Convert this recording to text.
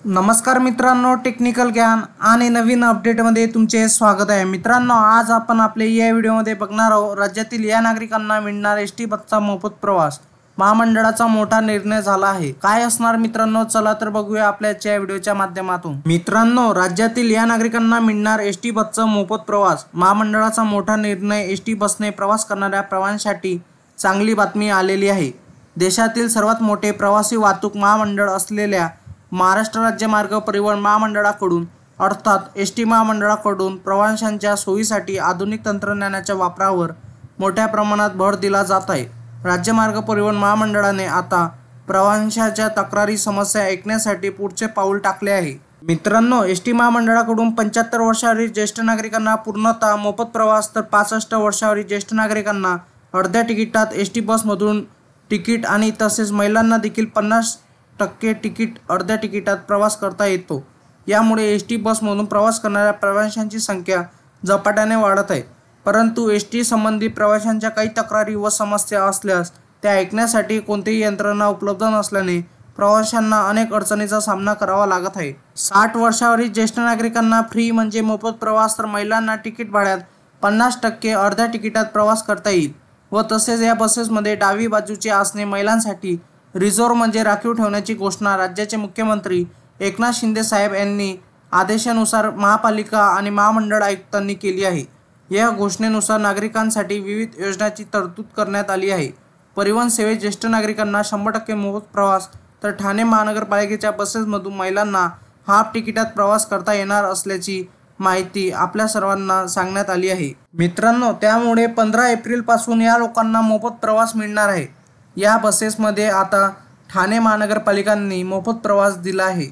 नमस्कार मित्रांनो, टेक्निकल ज्ञान आणि नवीन अपडेटमध्ये तुमचे स्वागत आहे। मित्रांनो, आज आपण आपल्या या व्हिडिओमध्ये बघणार आहोत राज्यातील या नागरिकांना मिळणार एसटी बसचा मोफत प्रवास। महामंडळाचा मोठा निर्णय झाला आहे। काय असणार मित्रांनो, चला तर बघूया आपल्या या व्हिडिओच्या माध्यमातून। मित्रांनो, राज्यातील या नागरिकांना मिळणार एसटी बसचा मोफत प्रवास। महामंडळाचा मोठा निर्णय एसटी बसने प्रवास करणाऱ्या प्रवाशांसाठी चांगली बातमी आलेली आहे। देशातील सर्वात मोठे प्रवासी वाहतूक महामंडळ असलेल्या महाराष्ट्र राज्य मार्ग परिवहन महामंडळाकडून अर्थात एसटी महामंडळाकडून प्रवाशांच्या सोयीसाठी आधुनिक तंत्रज्ञानाच्या वापरावर मोठ्या प्रमाणात भर दिला जात आहे। राज्य मार्ग परिवहन महामंडळाने आता प्रवाशांच्या तक्रारी समस्या ऐकण्यासाठी पुढचे पाऊल टाकले आहे। मित्रांनो, एसटी महामंडळाकडून 75 वर्षावरील ज्येष्ठ नागरिकांना पूर्णतः मोफत प्रवास तर 65 वर्षावरील ज्येष्ठ नागरिकांना अर्ध्या तिकिटात एसटी बसमधून तिकीट आणि तसेच महिलांना देखील 50% तिकीट अर्ध्या तिकिटात प्रवास करता येतो। यामुळे एसटी बसमधून प्रवास करणाऱ्या प्रवाशांची संख्या झपाट्याने वाढत आहे। परंतु एसटी संबंधी प्रवाशांच्या काही तक्रारी व समस्या असल्यास त्या ऐकण्यासाठी कोणतीही यंत्रणा उपलब्ध नसल्याने प्रवाशांना अनेक अडचणींचा सामना करावा लागत आहे। 60 वर्षावरील ज्येष्ठ नागरिकांना फ्री म्हणजे मोफत प्रवास तर महिलांना तिकीट भाड्यात 50% अर्ध्या तिकिटात प्रवास करता येईल व तसेच या बसेसमध्ये डावी बाजूची आसने महिलांसाठी रिझर्व्ह म्हणजे राखीव ठेवण्याची घोषणा राज्याचे मुख्यमंत्री एकनाथ शिंदे साहेब यांनी आदेशानुसार महापालिका आणि महामंडळ आयुक्तांनी केली आहे। या घोषणेनुसार नागरिकांसाठी विविध योजनांची तरतूद करण्यात आली आहे। परिवहन सेवेत ज्येष्ठ नागरिकांना 100% मोफत प्रवास तर ठाणे महानगरपालिकेच्या बसेसमधून महिलांना हाफ तिकिटात प्रवास करता येणार असल्याची माहिती आपल्या सर्वांना सांगण्यात आली आहे। मित्रांनो, त्यामुळे 15 एप्रिलपासून या लोकांना मोफत प्रवास मिळणार आहे। या बसेसमध्ये आता ठाणे महानगरपालिकांनी मोफत प्रवास दिला आहे।